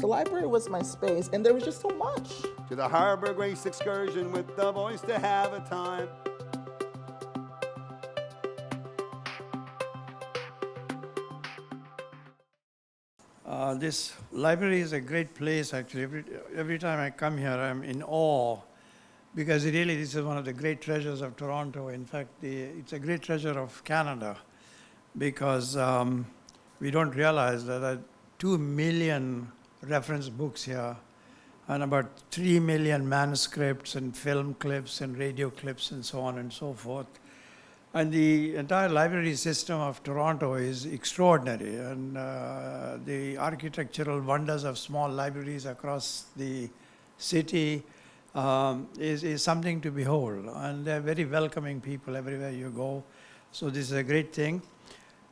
The library was my space, and there was just so much. To the Harbor Grace excursion with the boys to have a time. This library is a great place, actually. Every time I come here, I'm in awe, because really this is one of the great treasures of Toronto. In fact, it's a great treasure of Canada, because we don't realize that there are 2 million reference books here, and about 3 million manuscripts and film clips and radio clips and so on and so forth. And the entire library system of Toronto is extraordinary, and the architectural wonders of small libraries across the city is something to behold. And they're very welcoming people everywhere you go. So this is a great thing.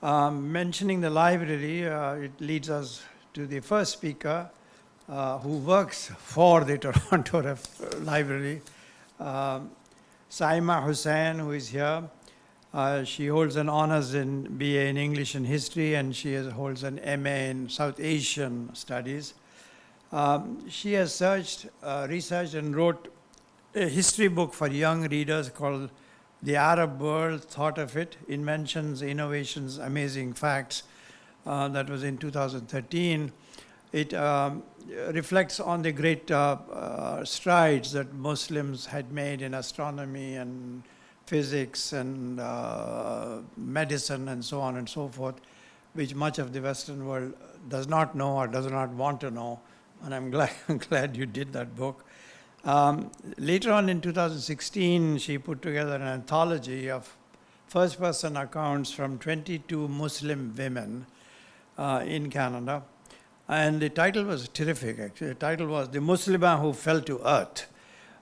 Mentioning the library, it leads us to the first speaker who works for the Toronto Library, Saima Hussain, who is here. She holds an honors in BA in English and History, and she holds an MA in South Asian Studies. She has researched and wrote a history book for young readers called The Arab World, Thought of It, Inventions, Innovations, Amazing Facts. That was in 2013. It reflects on the great strides that Muslims had made in astronomy and physics and medicine and so on and so forth, which much of the Western world does not know or does not want to know. And I'm glad you did that book. Later on in 2016, she put together an anthology of first-person accounts from 22 Muslim women in Canada. And the title was terrific, actually. The title was The Muslimah Who Fell to Earth.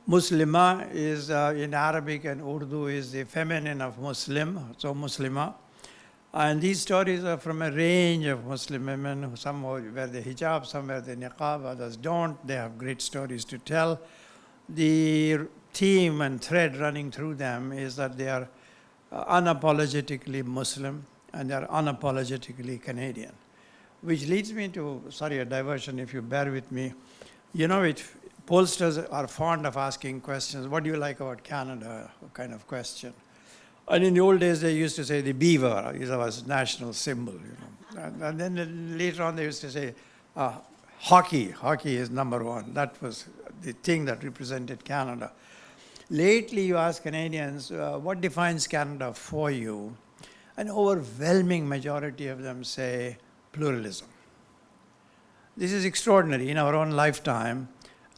Muslima is in Arabic, and Urdu is the feminine of Muslim, so Muslima. And these stories are from a range of Muslim women. Some wear the hijab, some wear the niqab, others don't. They have great stories to tell. The theme and thread running through them is that they are unapologetically Muslim and they are unapologetically Canadian. Which leads me to, sorry, a diversion if you bear with me. You know, pollsters are fond of asking questions. What do you like about Canada? Kind of question. And in the old days, they used to say the beaver is our national symbol. You know. And then later on, they used to say hockey. Hockey is number one. That was the thing that represented Canada. Lately, you ask Canadians, what defines Canada for you? An overwhelming majority of them say pluralism. This is extraordinary. In our own lifetime,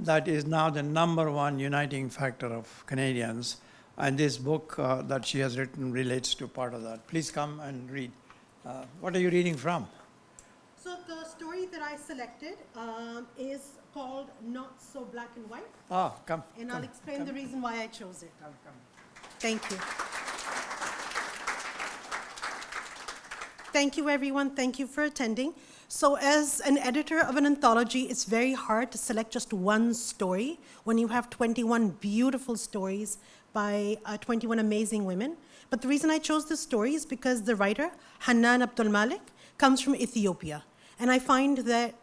that is now the number one uniting factor of Canadians. And this book that she has written relates to part of that. Please come and read. What are you reading from? So the story that I selected is called Not So Black and White. Ah, come. And come, I'll explain come. the reason why I chose it. Come. Thank you. Thank you, everyone. Thank you for attending. So as an editor of an anthology, it's very hard to select just one story when you have 21 beautiful stories by 21 amazing women. But the reason I chose this story is because the writer, Hanan Abdul Malik, comes from Ethiopia. And I find that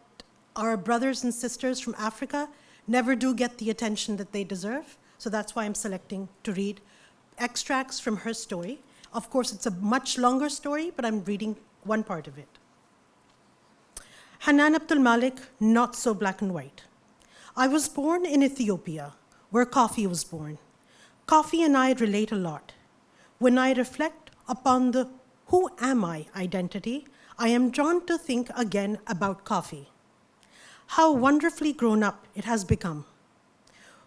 our brothers and sisters from Africa never do get the attention that they deserve. So that's why I'm selecting to read extracts from her story. Of course, it's a much longer story, but I'm reading one part of it. Hanan Abdul Malik, Not So Black and White. I was born in Ethiopia, where coffee was born. Coffee and I relate a lot. When I reflect upon the who am I identity, I am drawn to think again about coffee. How wonderfully grown up it has become.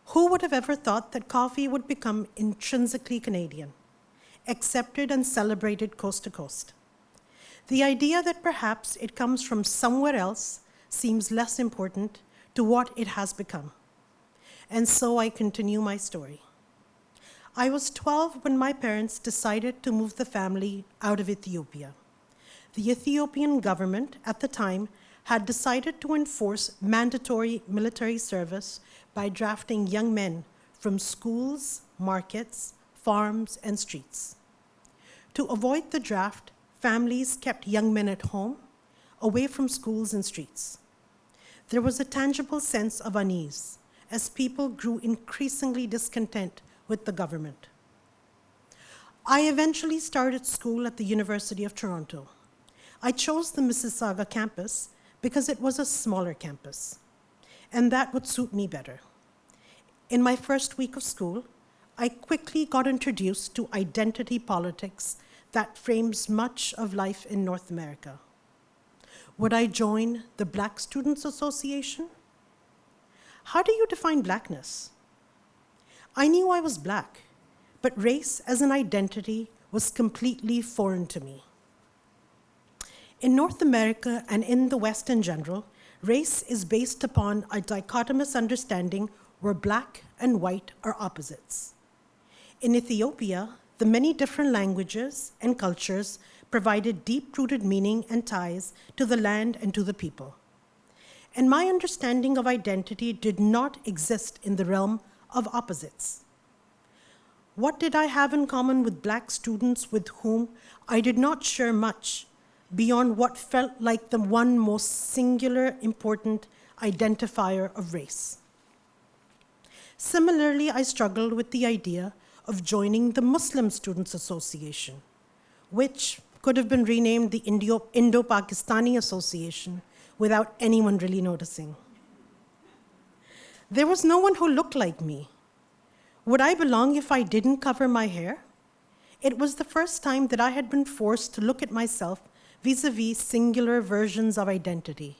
Who would have ever thought that coffee would become intrinsically Canadian, accepted and celebrated coast to coast? The idea that perhaps it comes from somewhere else seems less important to what it has become. And so I continue my story. I was 12 when my parents decided to move the family out of Ethiopia. The Ethiopian government at the time had decided to enforce mandatory military service by drafting young men from schools, markets, farms, and streets. To avoid the draft, families kept young men at home, away from schools and streets. there was a tangible sense of unease as people grew increasingly discontent with the government. I eventually started school at the University of Toronto. I chose the Mississauga campus because it was a smaller campus, and that would suit me better. In my first week of school, I quickly got introduced to identity politics that frames much of life in North America. Would I join the Black Students Association? How do you define blackness? I knew I was black, but race as an identity was completely foreign to me. In North America and in the West in general, race is based upon a dichotomous understanding where black and white are opposites. In Ethiopia, the many different languages and cultures provided deep-rooted meaning and ties to the land and to the people. And my understanding of identity did not exist in the realm of opposites. What did I have in common with black students with whom I did not share much beyond what felt like the one most singular, important identifier of race? Similarly, I struggled with the idea of joining the Muslim Students Association, which could have been renamed the Indo-Pakistani Association without anyone really noticing. There was no one who looked like me. Would I belong if I didn't cover my hair? It was the first time that I had been forced to look at myself vis-a-vis singular versions of identity,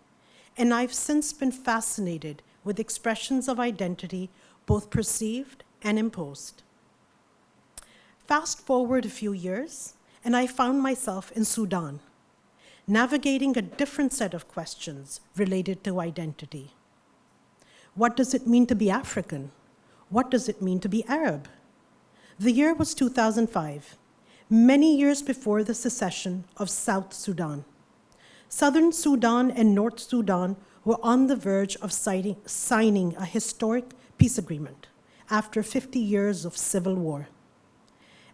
and I've since been fascinated with expressions of identity, both perceived and imposed. Fast forward a few years, and I found myself in Sudan, navigating a different set of questions related to identity. What does it mean to be African? What does it mean to be Arab? The year was 2005, many years before the secession of South Sudan. Southern Sudan and North Sudan were on the verge of signing a historic peace agreement after 50 years of civil war.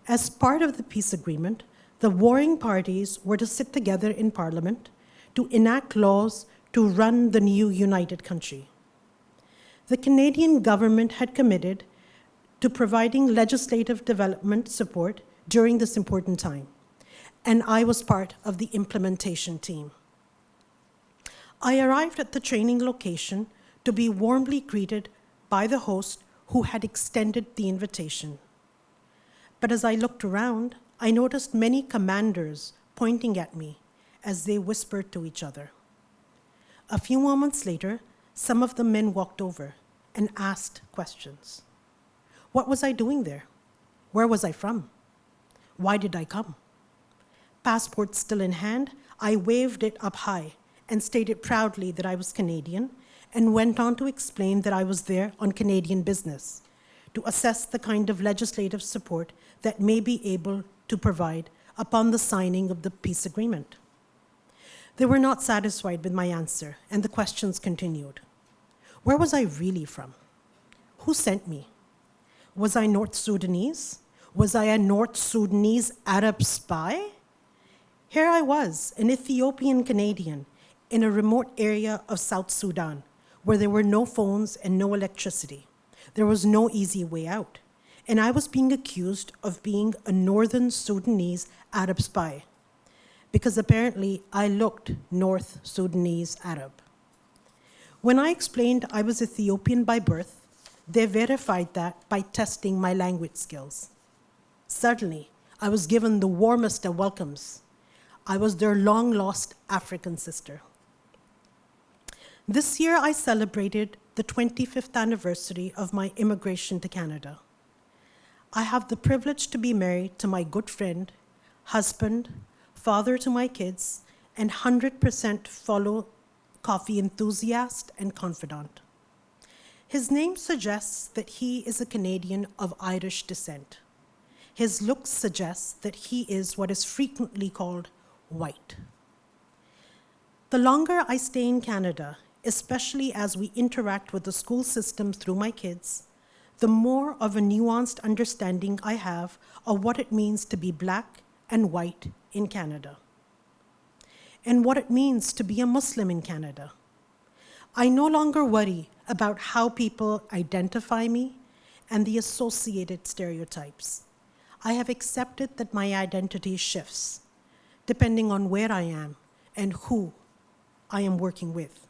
As part of the peace agreement, the warring parties were to sit together in parliament to enact laws to run the new united country. The Canadian government had committed to providing legislative development support during this important time, and I was part of the implementation team. I arrived at the training location to be warmly greeted by the host who had extended the invitation. But as I looked around, I noticed many commanders pointing at me as they whispered to each other. A few moments later, some of the men walked over and asked questions. What was I doing there? Where was I from? Why did I come? Passport still in hand, I waved it up high and stated proudly that I was Canadian, and went on to explain that I was there on Canadian business, to assess the kind of legislative support that may be able to provide upon the signing of the peace agreement. They were not satisfied with my answer, and the questions continued. Where was I really from? Who sent me? Was I North Sudanese? Was I a North Sudanese Arab spy? Here I was, an Ethiopian Canadian, in a remote area of South Sudan, where there were no phones and no electricity. There was no easy way out, and I was being accused of being a Northern Sudanese Arab spy, because apparently I looked North Sudanese Arab. When I explained I was Ethiopian by birth, they verified that by testing my language skills. Suddenly, I was given the warmest of welcomes. I was their long-lost African sister. This year, I celebrated the 25th anniversary of my immigration to Canada. I have the privilege to be married to my good friend, husband, father to my kids, and 100% fellow coffee enthusiast and confidant. His name suggests that he is a Canadian of Irish descent. His looks suggest that he is what is frequently called white. The longer I stay in Canada, especially as we interact with the school system through my kids, the more of a nuanced understanding I have of what it means to be Black and white in Canada, and what it means to be a Muslim in Canada. I no longer worry about how people identify me and the associated stereotypes. I have accepted that my identity shifts depending on where I am and who I am working with.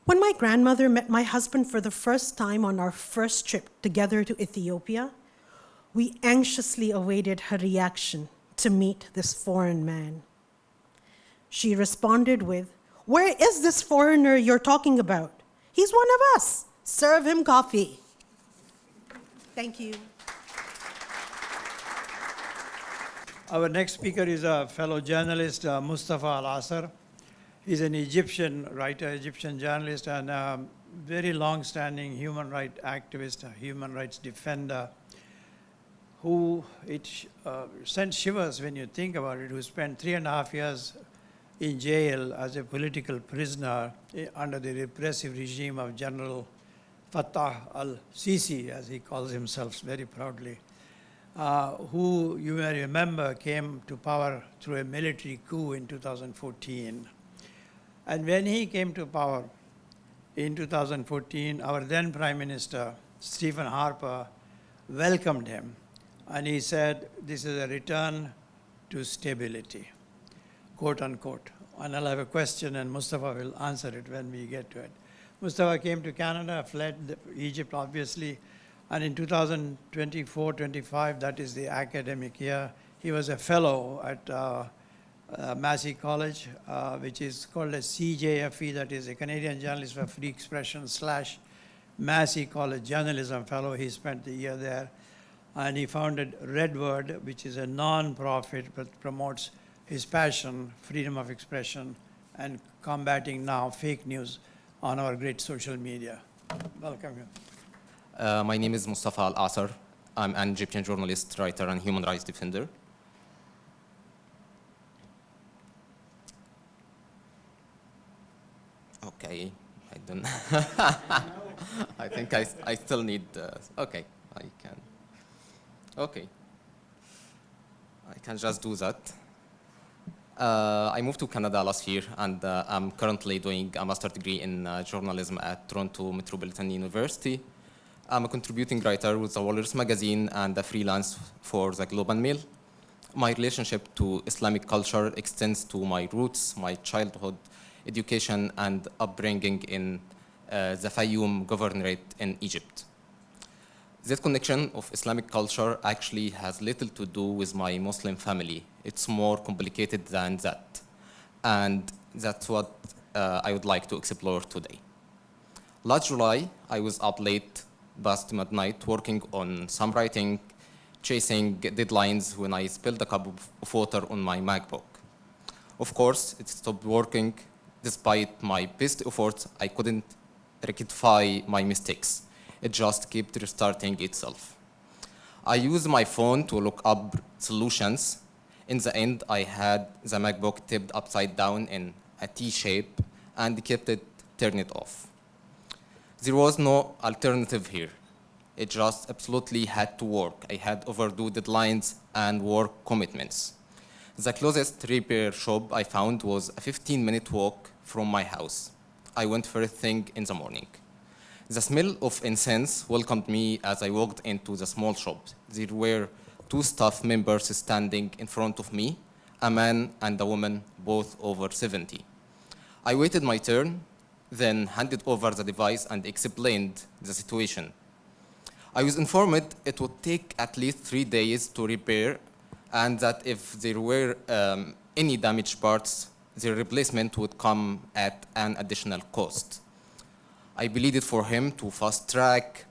When my grandmother met my husband for the first time on our first trip together to Ethiopia, we anxiously awaited her reaction to meet this foreign man. She responded with, "Where is this foreigner you're talking about? He's one of us. Serve him coffee." Thank you. Our next speaker is a fellow journalist, Mostafa Al-Asr. He's an Egyptian writer, Egyptian journalist, and a very long-standing human rights activist, a human rights defender, who sends shivers when you think about it, who spent 3.5 years in jail as a political prisoner under the repressive regime of General Fattah al-Sisi, as he calls himself very proudly, who you may remember came to power through a military coup in 2014. And when he came to power in 2014, our then Prime Minister, Stephen Harper, welcomed him. And he said, "This is a return to stability," quote unquote. And I'll have a question, and Mostafa will answer it when we get to it. Mostafa came to Canada, fled Egypt, obviously, and in 2024-25, that is the academic year, he was a fellow at Massey College, which is called a CJFE, that is a Canadian Journalist for Free Expression / Massey College Journalism Fellow. He spent the year there. And he founded Redword, which is a non-profit but promotes his passion, freedom of expression, and combating now fake news on our great social media. Welcome. My name is Mostafa Al-Asr. I'm an Egyptian journalist, writer, and human rights defender. Okay, I don't. I think I still need. Okay, I can. Okay, I can just do that. I moved to Canada last year, and I'm currently doing a master's degree in journalism at Toronto Metropolitan University. I'm a contributing writer with the Walrus magazine and a freelance for the Globe and Mail. My relationship to Islamic culture extends to my roots, my childhood, education, and upbringing in the Fayoum Governorate in Egypt. This connection of Islamic culture actually has little to do with my Muslim family. It's more complicated than that. And that's what I would like to explore today. Last July, I was up late, past midnight, working on some writing, chasing deadlines when I spilled a cup of water on my MacBook. Of course, it stopped working. Despite my best efforts, I couldn't rectify my mistakes. It just kept restarting itself. I used my phone to look up solutions. In the end, I had the MacBook tipped upside down in a T shape and kept it turned off. There was no alternative here. It just absolutely had to work. I had overdue deadlines and work commitments. The closest repair shop I found was a 15-minute walk from my house. I went first thing in the morning. The smell of incense welcomed me as I walked into the small shop. There were two staff members standing in front of me, a man and a woman, both over 70. I waited my turn, then handed over the device and explained the situation. I was informed it would take at least 3 days to repair, and that if there were any damaged parts, the replacement would come at an additional cost. I pleaded for him to fast-track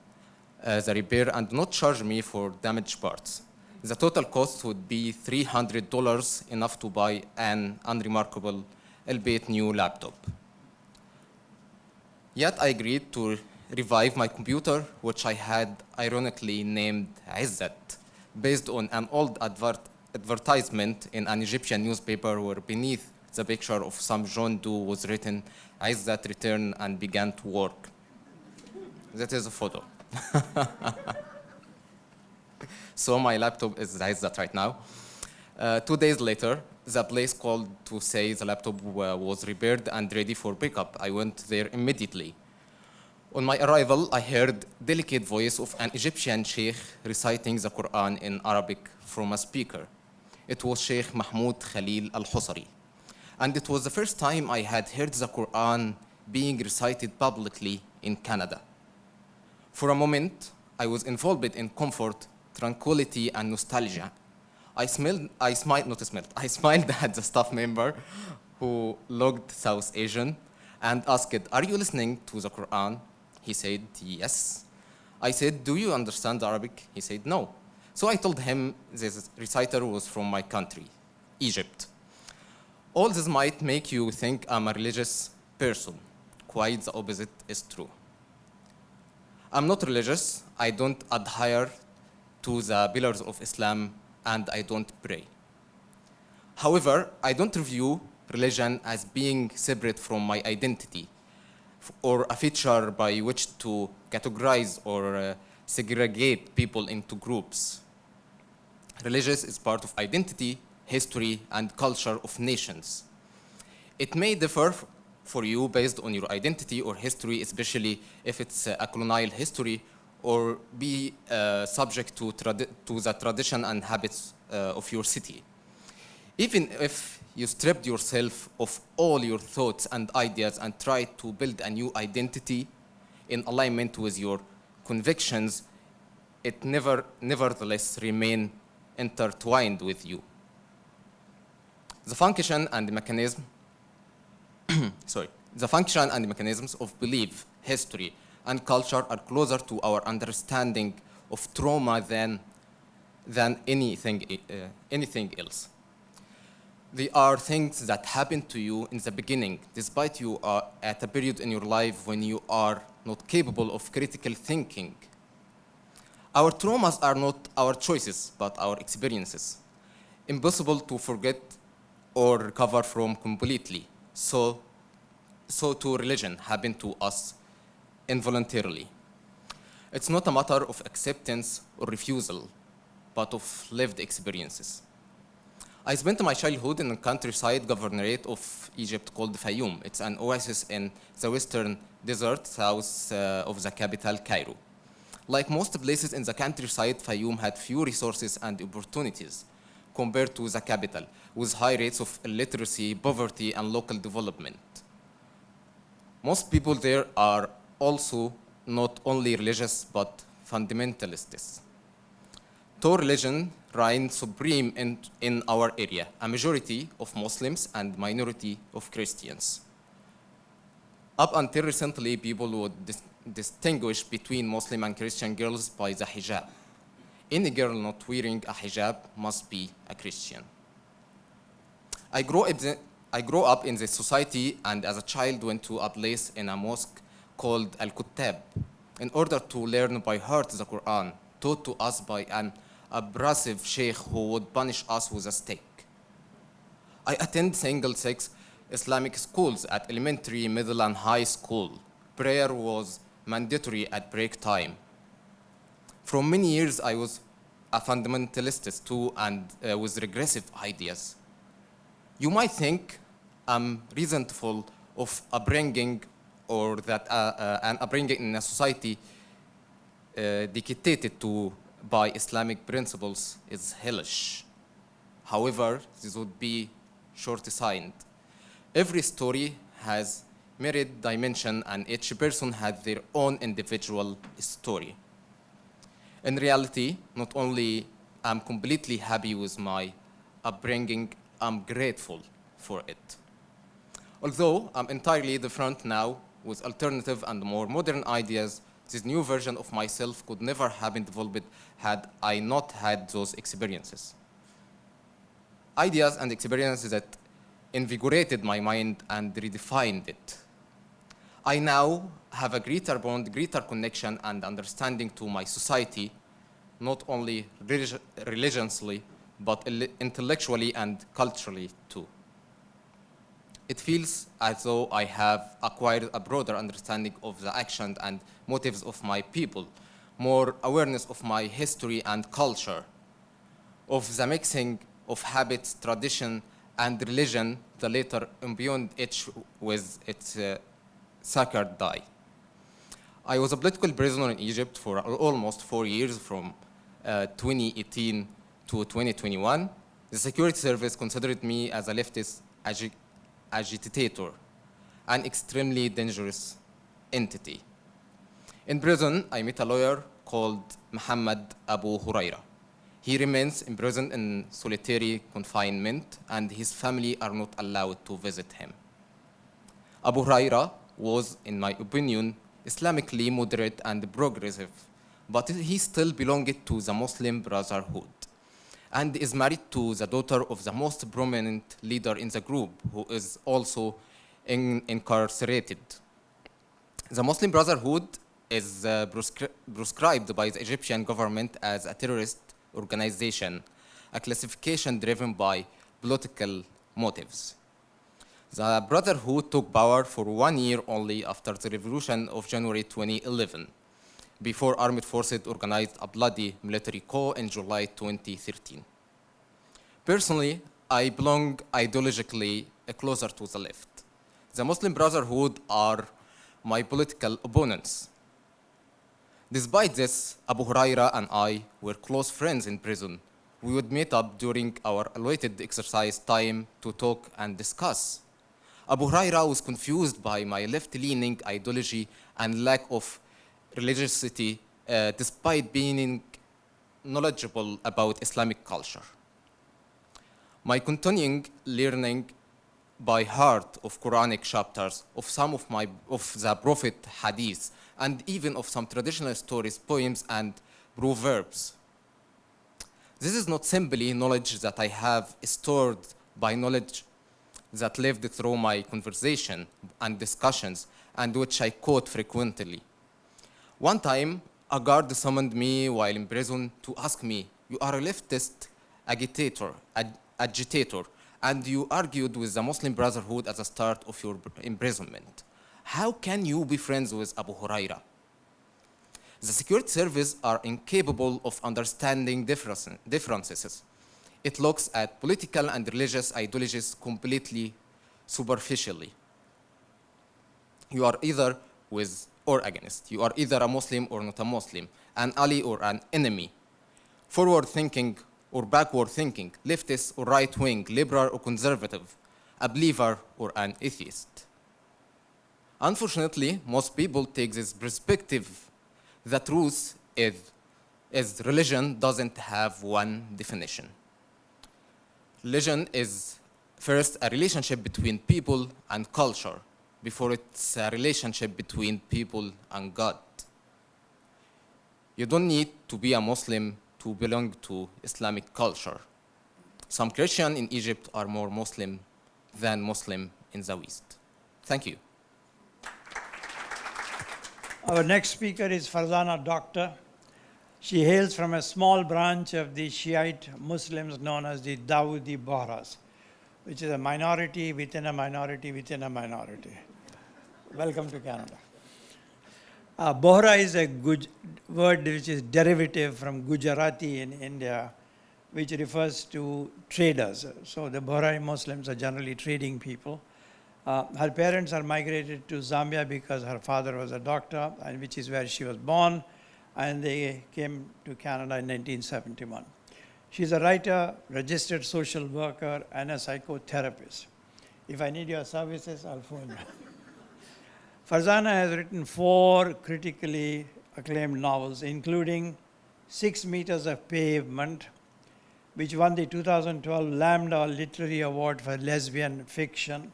the repair and not charge me for damaged parts. The total cost would be $300, enough to buy an unremarkable, albeit new laptop. Yet I agreed to revive my computer, which I had ironically named Izzat, based on an old advertisement in an Egyptian newspaper where beneath the picture of some John Doe was written, Izzat returned and began to work. That is a photo. So my laptop is Izzat right now. 2 days later, the place called to say the laptop was repaired and ready for pickup. I went there immediately. On my arrival, I heard delicate voice of an Egyptian sheikh reciting the Quran in Arabic from a speaker. It was Sheikh Mahmoud Khalil al-Husari. And it was the first time I had heard the Quran being recited publicly in Canada. For a moment, I was involved in comfort, tranquility, and nostalgia. I smiled at the staff member who looked South Asian and asked, "Are you listening to the Quran?" He said, "Yes." I said, "Do you understand Arabic?" He said, "No." So I told him this reciter was from my country, Egypt. All this might make you think I'm a religious person. Quite the opposite is true. I'm not religious. I don't adhere to the pillars of Islam, and I don't pray. However, I don't view religion as being separate from my identity or a feature by which to categorize or segregate people into groups. Religion is part of identity, history, and culture of nations. It may differ for you based on your identity or history, especially if it's a colonial history, or be subject to the tradition and habits of your city. Even if you stripped yourself of all your thoughts and ideas and tried to build a new identity in alignment with your convictions, it nevertheless remain intertwined with you. The function and the mechanism, the function and the mechanisms of belief, history, and culture are closer to our understanding of trauma than anything else. They are things that happen to you in the beginning, despite you are at a period in your life when you are not capable of critical thinking. Our traumas are not our choices, but our experiences, impossible to forget or recover from completely. So too religion happened to us involuntarily. It's not a matter of acceptance or refusal, but of lived experiences. I spent my childhood in the countryside governorate of Egypt called Fayoum. It's an oasis in the western desert south of the capital, Cairo. Like most places in the countryside, Fayoum had few resources and opportunities compared to the capital, with high rates of illiteracy, poverty, and local development. Most people there are also not only religious, but fundamentalists. Though religion reigns supreme in our area, a majority of Muslims and minority of Christians. Up until recently, people would distinguish between Muslim and Christian girls by the hijab. Any girl not wearing a hijab must be a Christian. I grew up in this society, and as a child went to a place in a mosque called Al-Kuttab in order to learn by heart the Quran, taught to us by an abrasive sheikh who would punish us with a stick. I attended single-sex Islamic schools at elementary, middle, and high school. Prayer was mandatory at break time. For many years, I was a fundamentalist too, and with regressive ideas. You might think I'm resentful of upbringing, or that an upbringing in a society dictated to by Islamic principles is hellish. However, this would be short-sighted. Every story has myriad dimension, and each person has their own individual story. In reality, not only I'm completely happy with my upbringing, I'm grateful for it. Although I'm entirely different now with alternative and more modern ideas, this new version of myself could never have been developed had I not had those experiences. Ideas and experiences that invigorated my mind and redefined it. I now have a greater bond, greater connection and understanding to my society, not only religiously, but intellectually and culturally too. It feels as though I have acquired a broader understanding of the actions and motives of my people, more awareness of my history and culture, of the mixing of habits, tradition, and religion, the latter imbued each with its sacred dye. I was a political prisoner in Egypt for almost 4 years, from 2018 to 2021. The security service considered me as a leftist agitator, an extremely dangerous entity. In prison, I met a lawyer called Muhammad Abu Huraira. He remains imprisoned in solitary confinement, and his family are not allowed to visit him. Abu Huraira was, in my opinion, Islamically moderate and progressive, but he still belonged to the Muslim Brotherhood and is married to the daughter of the most prominent leader in the group, who is also incarcerated. The Muslim Brotherhood is proscribed by the Egyptian government as a terrorist organization, a classification driven by political motives. The Brotherhood took power for 1 year only after the revolution of January 2011, before armed forces organized a bloody military coup in July 2013. Personally, I belong ideologically closer to the left. The Muslim Brotherhood are my political opponents. Despite this, Abu Huraira and I were close friends in prison. We would meet up during our allotted exercise time to talk and discuss. Abu Huraira was confused by my left-leaning ideology and lack of religiosity, despite being knowledgeable about Islamic culture. My continuing learning by heart of Quranic chapters, of some of the Prophet hadiths, and even of some traditional stories, poems, and proverbs. This is not simply knowledge that I have stored by knowledge that lived through my conversation and discussions, and which I quote frequently. One time, a guard summoned me while in prison to ask me, "You are a leftist agitator, and you argued with the Muslim Brotherhood at the start of your imprisonment. How can you be friends with Abu Huraira?" The security service are incapable of understanding differences. It looks at political and religious ideologies completely superficially. You are either with or against. You are either a Muslim or not a Muslim, an ally or an enemy, forward-thinking or backward-thinking, leftist or right-wing, liberal or conservative, a believer or an atheist. Unfortunately, most people take this perspective. The truth is religion doesn't have one definition. Religion is first a relationship between people and culture, before it's a relationship between people and God. You don't need to be a Muslim to belong to Islamic culture. Some Christians in Egypt are more Muslim than Muslim in the West. Thank you. Our next speaker is Farzana Doctor. She hails from a small branch of the Shiite Muslims known as the Dawoodi Bohras, which is a minority within a minority within a minority. Welcome to Canada. Bohra is a word which is derivative from Gujarati in India, which refers to traders. So the Bohrai Muslims are generally trading people. Her parents are migrated to Zambia because her father was a doctor, and which is where she was born, and they came to Canada in 1971. She's a writer, registered social worker, and a psychotherapist. If I need your services, I'll phone you. Farzana has written 4 critically acclaimed novels, including 6 Meters of Pavement, which won the 2012 Lambda Literary Award for lesbian fiction.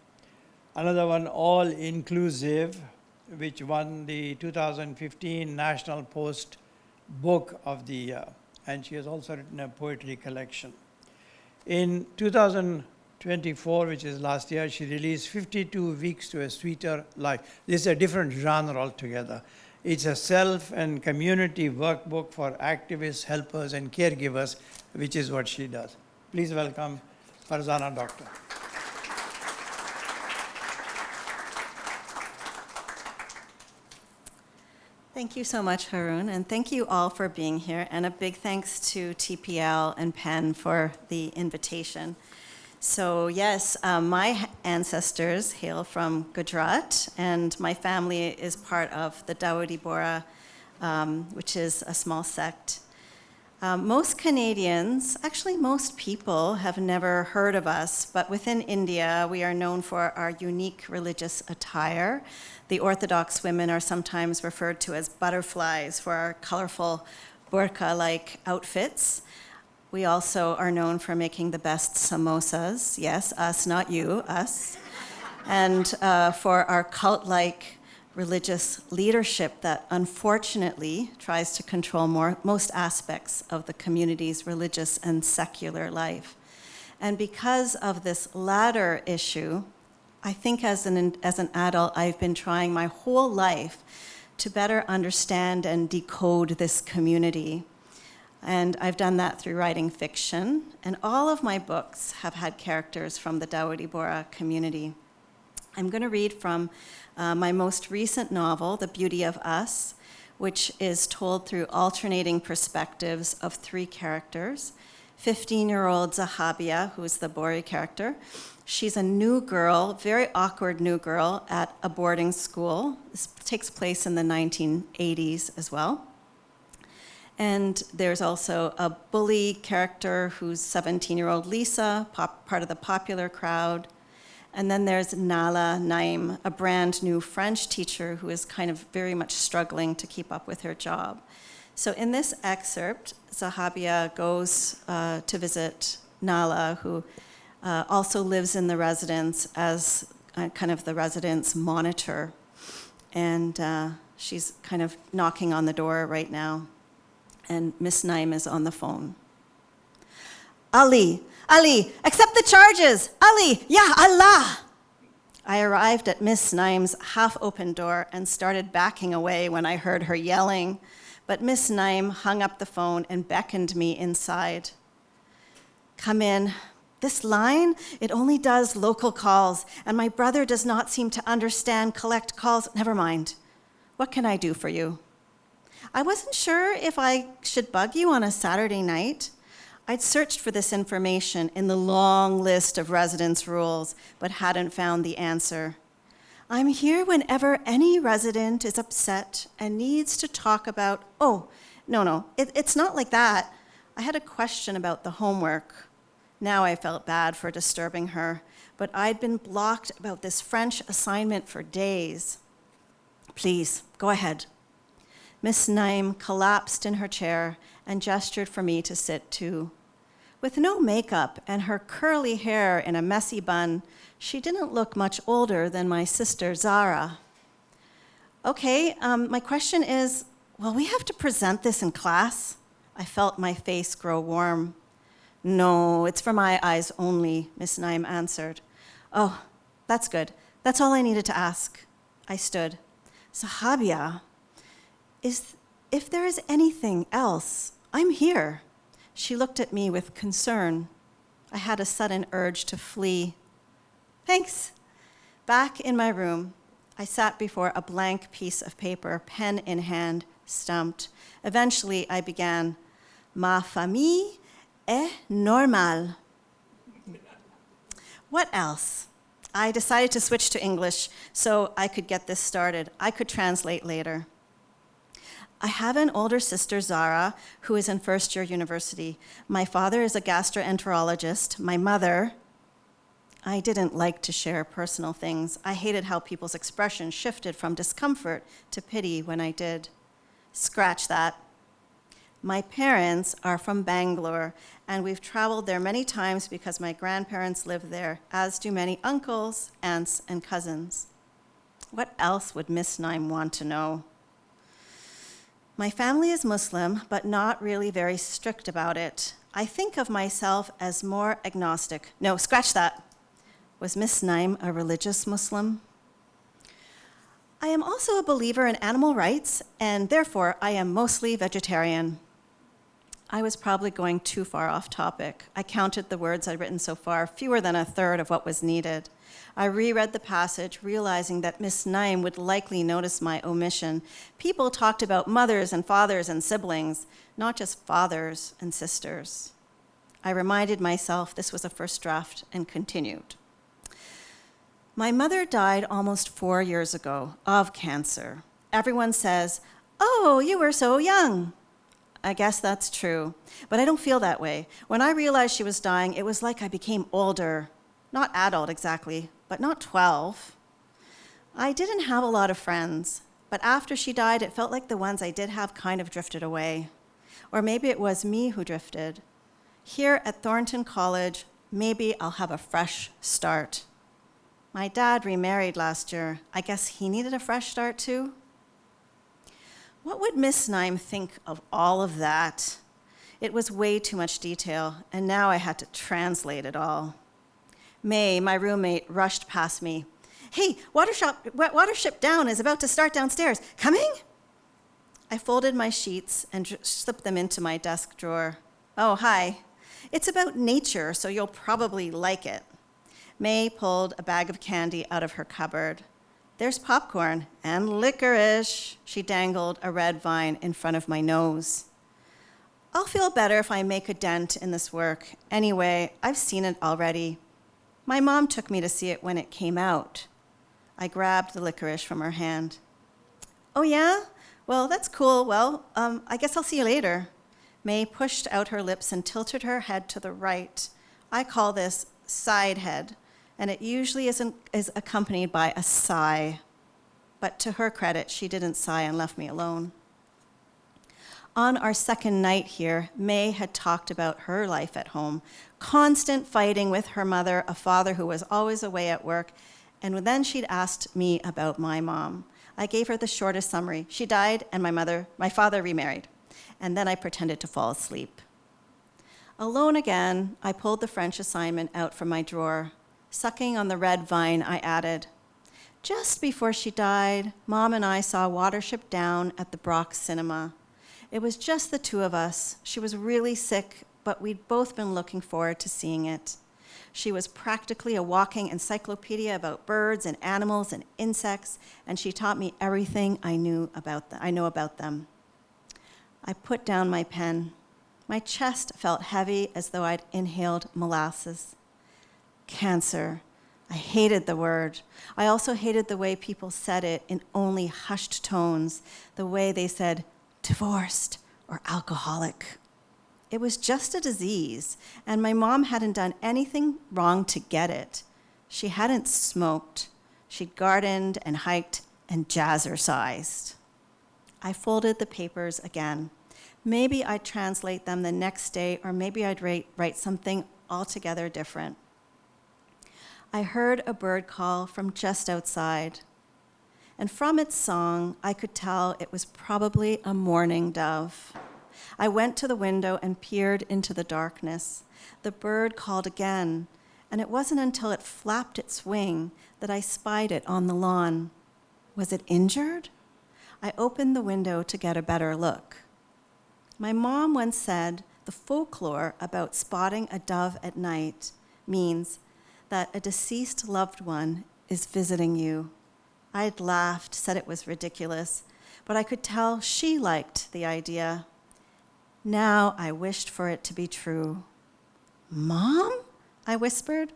Another one, All Inclusive, which won the 2015 National Post Book of the Year. And she has also written a poetry collection. In 2024, which is last year, she released 52 Weeks to a Sweeter Life. This is a different genre altogether. It's a self and community workbook for activists, helpers, and caregivers, which is what she does. Please welcome Farzana Doctor. Thank you so much, Haroon, and thank you all for being here, and a big thanks to TPL and PEN for the invitation. So yes, my ancestors hail from Gujarat, and my family is part of the Dawoodi Bohra, which is a small sect. Most Canadians, actually most people, have never heard of us, but within India, we are known for our unique religious attire. The Orthodox women are sometimes referred to as butterflies for our colorful burqa-like outfits. We also are known for making the best samosas. Yes, us, not you, us. And for our cult-like religious leadership that unfortunately tries to control most aspects of the community's religious and secular life. And because of this latter issue, I think as an adult, I've been trying my whole life to better understand and decode this community. And I've done that through writing fiction, and all of my books have had characters from the Dawoodi Bohra community. I'm going to read from my most recent novel, The Beauty of Us, which is told through alternating perspectives of 3 characters. 15-year-old Zahabia, who is the Bohri character. She's a new girl, very awkward new girl at a boarding school. This takes place in the 1980s as well. And there's also a bully character who's 17-year-old Lisa, part of the popular crowd. And then there's Nala Naim, a brand new French teacher who is kind of very much struggling to keep up with her job. So in this excerpt, Zahabia goes to visit Nala, who also lives in the residence as kind of the residence monitor. And she's kind of knocking on the door right now. And Miss Naim is on the phone. Ali, accept the charges. Ali, ya Allah. I arrived at Miss Naim's half-open door and started backing away when I heard her yelling. But Miss Naim hung up the phone and beckoned me inside. Come in. This line, it only does local calls, and my brother does not seem to understand collect calls. Never mind. What can I do for you? I wasn't sure if I should bug you on a Saturday night. I'd searched for this information in the long list of residence rules, but hadn't found the answer. I'm here whenever any resident is upset and needs to talk about, it's not like that. I had a question about the homework. Now I felt bad for disturbing her, but I'd been blocked about this French assignment for days. Please, go ahead. Miss Naim collapsed in her chair and gestured for me to sit too. With no makeup and her curly hair in a messy bun, she didn't look much older than my sister Zara. Okay, my question is, will we have to present this in class? I felt my face grow warm. No, it's for my eyes only, Miss Naim answered. Oh, that's good. That's all I needed to ask. I stood. Zahabia, if there is anything else, I'm here. She looked at me with concern. I had a sudden urge to flee. Thanks. Back in my room, I sat before a blank piece of paper, pen in hand, stumped. Eventually, I began, Ma famille est normale. What else? I decided to switch to English so I could get this started. I could translate later. I have an older sister, Zara, who is in first-year university. My father is a gastroenterologist. My mother, I didn't like to share personal things. I hated how people's expression shifted from discomfort to pity when I did. Scratch that. My parents are from Bangalore, and we've traveled there many times because my grandparents live there, as do many uncles, aunts, and cousins. What else would Miss Naim want to know? My family is Muslim, but not really very strict about it. I think of myself as more agnostic. No, scratch that. Was Miss Naim a religious Muslim? I am also a believer in animal rights, and therefore I am mostly vegetarian. I was probably going too far off topic. I counted the words I'd written so far, fewer than a third of what was needed. I reread the passage, realizing that Miss Naim would likely notice my omission. People talked about mothers and fathers and siblings, not just fathers and sisters. I reminded myself this was a first draft and continued. My mother died almost 4 years ago of cancer. Everyone says, "Oh, you were so young." I guess that's true, but I don't feel that way. When I realized she was dying, it was like I became older. Not adult exactly, but not 12. I didn't have a lot of friends, but after she died, it felt like the ones I did have kind of drifted away. Or maybe it was me who drifted. Here at Thornton College, maybe I'll have a fresh start. My dad remarried last year. I guess he needed a fresh start too. What would Miss Naim think of all of that? It was way too much detail, and now I had to translate it all. May, my roommate, rushed past me. "Hey, Watership Down is about to start downstairs. Coming?" I folded my sheets and slipped them into my desk drawer. "Oh, hi. It's about nature, so you'll probably like it." May pulled a bag of candy out of her cupboard. "There's popcorn and licorice." She dangled a red vine in front of my nose. "I'll feel better if I make a dent in this work. Anyway, I've seen it already. My mom took me to see it when it came out." I grabbed the licorice from her hand. "Oh, yeah? Well, that's cool. Well, I guess I'll see you later." May pushed out her lips and tilted her head to the right. I call this side head, and it usually is accompanied by a sigh. But to her credit, she didn't sigh and left me alone. On our second night here, May had talked about her life at home, constant fighting with her mother, a father who was always away at work, and then she'd asked me about my mom. I gave her the shortest summary. She died, and my father remarried, and then I pretended to fall asleep. Alone again, I pulled the French assignment out from my drawer. Sucking on the red vine, I added, "Just before she died, Mom and I saw Watership Down at the Brock Cinema. It was just the two of us. She was really sick, but we'd both been looking forward to seeing it. She was practically a walking encyclopedia about birds and animals and insects, and she taught me everything I know about them." I put down my pen. My chest felt heavy as though I'd inhaled molasses. Cancer. I hated the word. I also hated the way people said it in only hushed tones, the way they said divorced or alcoholic. It was just a disease, and my mom hadn't done anything wrong to get it. She hadn't smoked. She'd gardened and hiked and jazzercised. I folded the papers again. Maybe I'd translate them the next day, or maybe I'd write something altogether different. I heard a bird call from just outside, and from its song, I could tell it was probably a mourning dove. I went to the window and peered into the darkness. The bird called again, and it wasn't until it flapped its wing that I spied it on the lawn. Was it injured? I opened the window to get a better look. My mom once said the folklore about spotting a dove at night means that a deceased loved one is visiting you. I'd laughed, said it was ridiculous, but I could tell she liked the idea. Now I wished for it to be true. "Mom?" I whispered,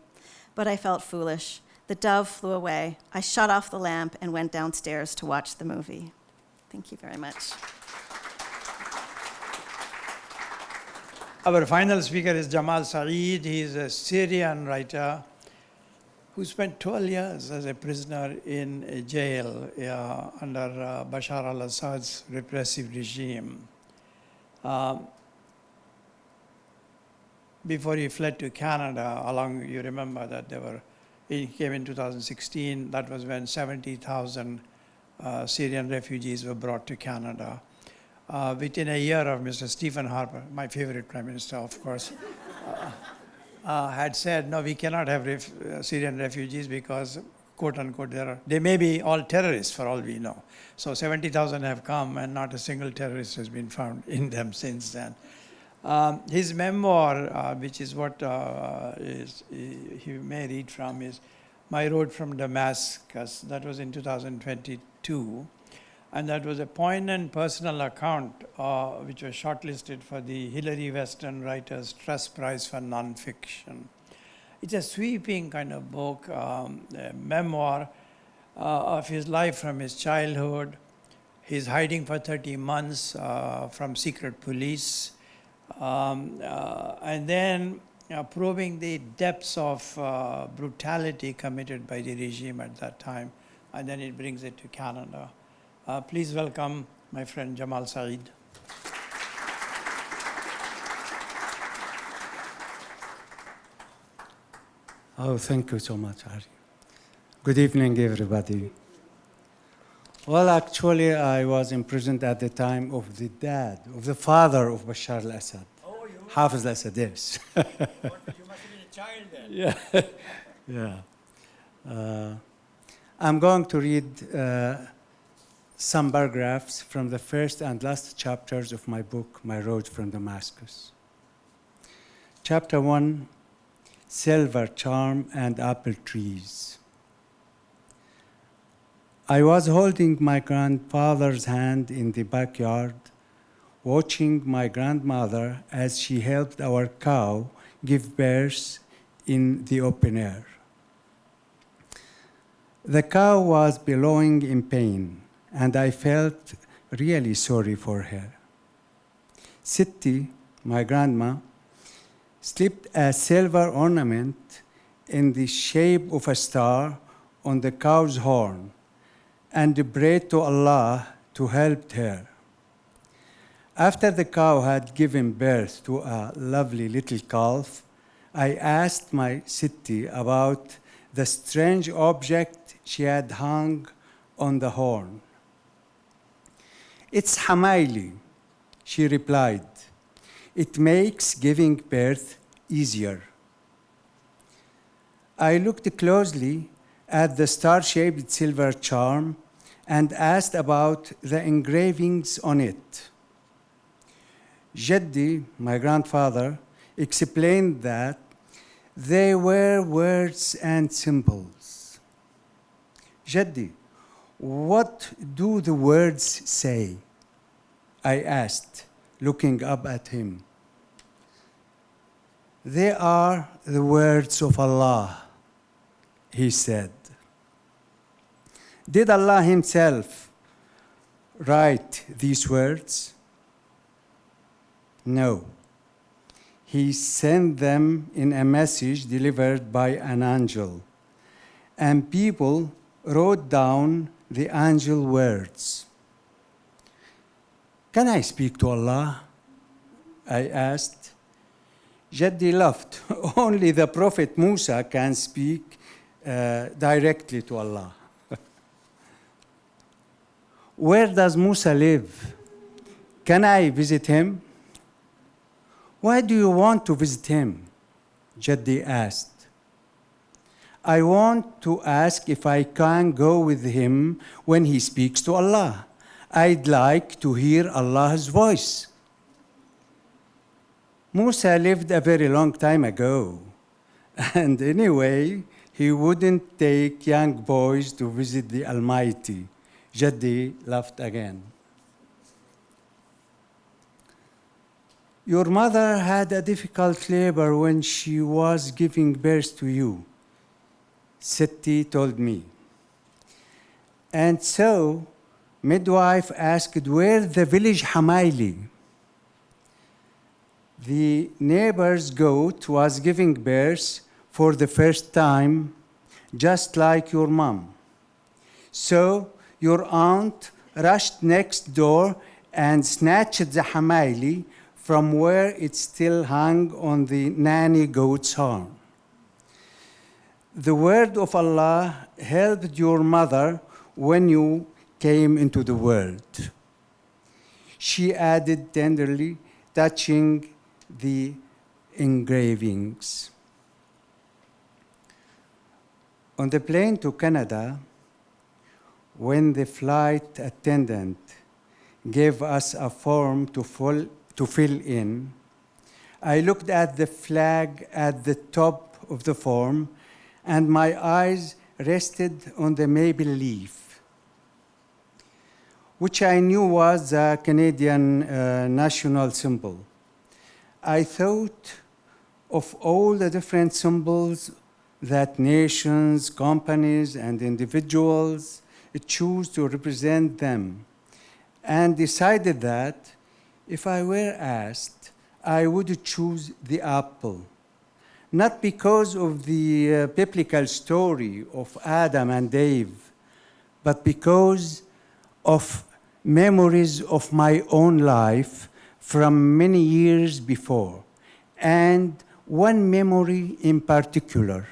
but I felt foolish. The dove flew away. I shut off the lamp and went downstairs to watch the movie. Thank you very much. Our final speaker is Jamal Saeed. He is a Syrian writer who spent 12 years as a prisoner in a jail under Bashar al-Assad's repressive regime. Before he fled to Canada, you remember that he came in 2016. That was when 70,000 Syrian refugees were brought to Canada. Within a year of Mr. Stephen Harper, my favorite prime minister, of course, had said, no, we cannot have Syrian refugees because, quote unquote, they may be all terrorists for all we know. So 70,000 have come and not a single terrorist has been found in them since then. His memoir, which is what he may read from, is My Road from Damascus. That was in 2022. And that was a poignant personal account which was shortlisted for the Hilary Weston Writers Trust Prize for Nonfiction. It's a sweeping kind of book, a memoir of his life from his childhood, his hiding for 30 months from secret police, and then probing the depths of brutality committed by the regime at that time, and then it brings it to Canada. Please welcome my friend Jamal Saeed. Oh, thank you so much, Ari. Good evening, everybody. Well, actually, I was imprisoned at the time of the dad, of the father of Bashar al-Assad. Oh, you were? Hafiz al-Assad, yes. You must have been a child then. Yeah. Yeah. I'm going to read some paragraphs from the first and last chapters of my book, My Road from Damascus. Chapter 1, Silver Charm and Apple Trees. I was holding my grandfather's hand in the backyard, watching my grandmother as she helped our cow give birth in the open air. The cow was bellowing in pain, and I felt really sorry for her. Sitti, my grandma, slipped a silver ornament in the shape of a star on the cow's horn and prayed to Allah to help her. After the cow had given birth to a lovely little calf, I asked my Sitti about the strange object she had hung on the horn. It's Hamaili, she replied. It makes giving birth easier. I looked closely at the star-shaped silver charm and asked about the engravings on it. Jaddi, my grandfather, explained that they were words and symbols. Jaddi, what do the words say? I asked, looking up at him. They are the words of Allah, he said. Did Allah himself write these words? No. He sent them in a message delivered by an angel, and people wrote down the angel words. Can I speak to Allah? I asked. Jaddi laughed. Only the Prophet Musa can speak directly to Allah. Where does Musa live? Can I visit him? Why do you want to visit him? Jaddi asked. I want to ask if I can go with him when he speaks to Allah. I'd like to hear Allah's voice. Musa lived a very long time ago. And anyway, he wouldn't take young boys to visit the Almighty. Jaddi laughed again. Your mother had a difficult labor when she was giving birth to you, Sitti told me. And so, midwife asked where the village Hamaili. The neighbor's goat was giving birth for the first time, just like your mom. So, your aunt rushed next door and snatched the Hamaili from where it still hung on the nanny goat's horn. The word of Allah helped your mother when you came into the world. She added tenderly, touching the engravings. On the plane to Canada, when the flight attendant gave us a form to fill in, I looked at the flag at the top of the form, and my eyes rested on the maple leaf. which I knew was the Canadian national symbol. I thought of all the different symbols that nations, companies, and individuals choose to represent them, and decided that if I were asked, I would choose the apple, not because of the biblical story of Adam and Eve, but because of memories of my own life from many years before, and one memory in particular.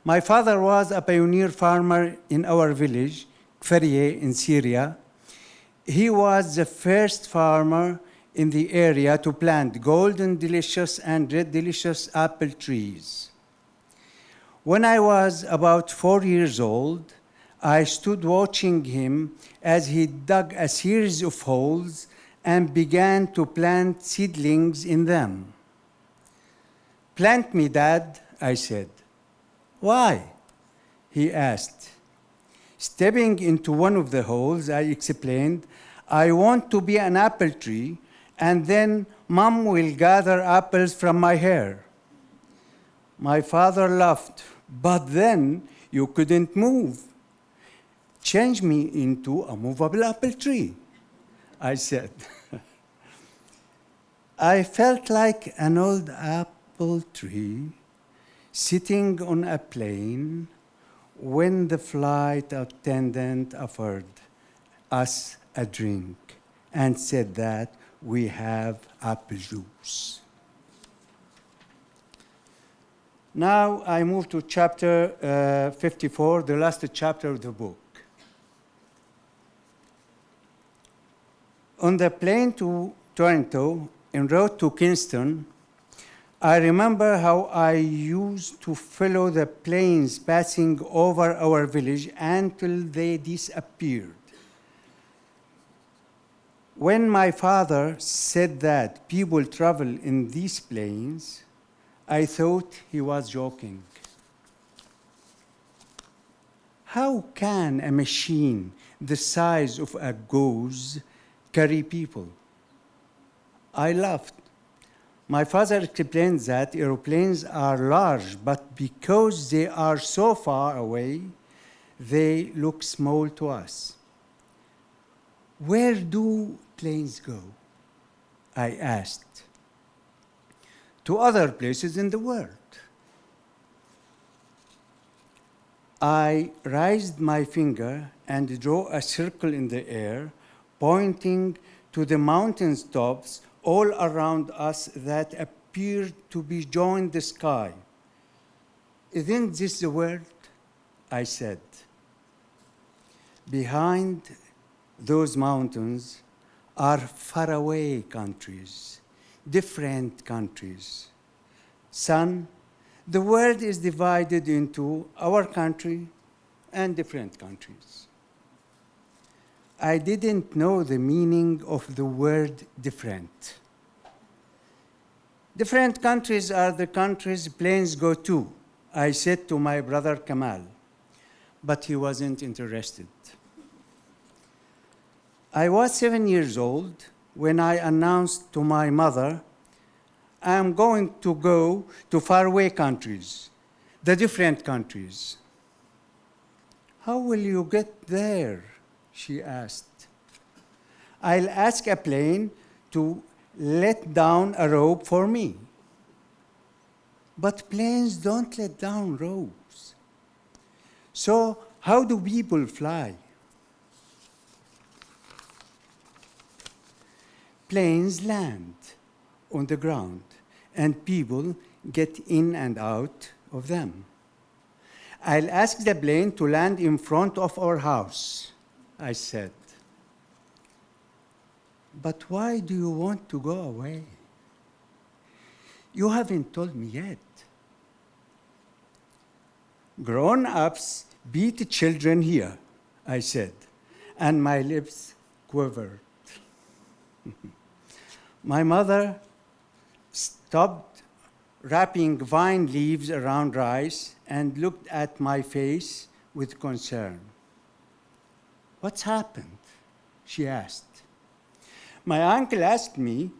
My father was a pioneer farmer in our village, Kfariye in Syria. He was the first farmer in the area to plant golden delicious and red delicious apple trees. When I was about 4 years old, I stood watching him as he dug a series of holes and began to plant seedlings in them. "Plant me, Dad," I said. "Why?" he asked. Stepping into one of the holes, I explained, "I want to be an apple tree, and then Mom will gather apples from my hair." My father laughed. "But then you couldn't move." "Change me into a movable apple tree," I said. I felt like an old apple tree sitting on a plane when the flight attendant offered us a drink and said that we have apple juice. Now I move to chapter 54, the last chapter of the book. On the plane to Toronto, en route to Kingston, I remember how I used to follow the planes passing over our village until they disappeared. When my father said that people travel in these planes, I thought he was joking. How can a machine the size of a goose carry people? I laughed. My father explained that airplanes are large, but because they are so far away, they look small to us. "Where do planes go?" I asked. "To other places in the world." I raised my finger and drew a circle in the air, pointing to the mountain tops all around us that appeared to be joined the sky. "Isn't this the world?" I said. Behind those mountains are faraway countries, different countries. Son, the world is divided into our country and different countries. I didn't know the meaning of the word different. Different countries are the countries planes go to, I said to my brother Kamal, but he wasn't interested. I was 7 years old when I announced to my mother, "I am going to go to faraway countries, the different countries." "How will you get there?" she asked. "I'll ask a plane to let down a rope for me." "But planes don't let down ropes." "So how do people fly?" "Planes land on the ground, and people get in and out of them." "I'll ask the plane to land in front of our house," I said. "But why do you want to go away?" "You haven't told me yet." "Grown-ups beat children here," I said, and my lips quivered. My mother stopped wrapping vine leaves around rice and looked at my face with concern. What's happened? She asked. My uncle asked me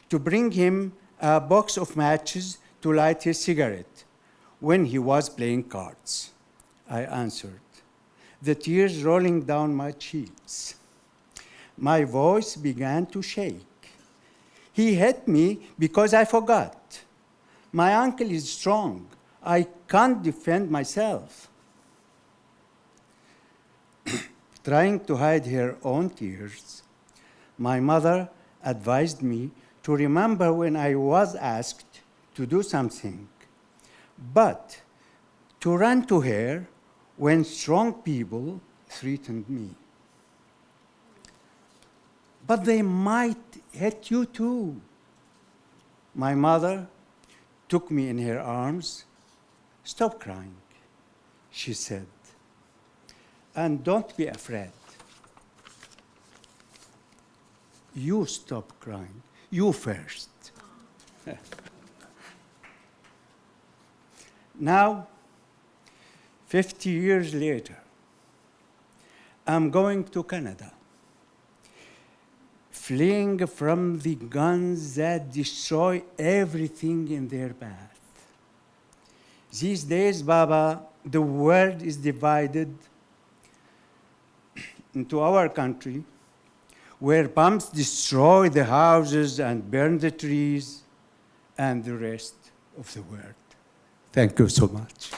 to bring him a box of matches to light his cigarette when he was playing cards. I answered, the tears rolling down my cheeks. My voice began to shake. He hit me because I forgot. My uncle is strong. I can't defend myself. Trying to hide her own tears, my mother advised me to remember when I was asked to do something, but to run to her when strong people threatened me. But they might hit you too. My mother took me in her arms. Stop crying, she said, and don't be afraid. You stop crying, you first. Now, 50 years later, I'm going to Canada, fleeing from the guns that destroy everything in their path. These days, Baba, the world is divided into our country, where bombs destroy the houses and burn the trees, and the rest of the world. Thank you so much.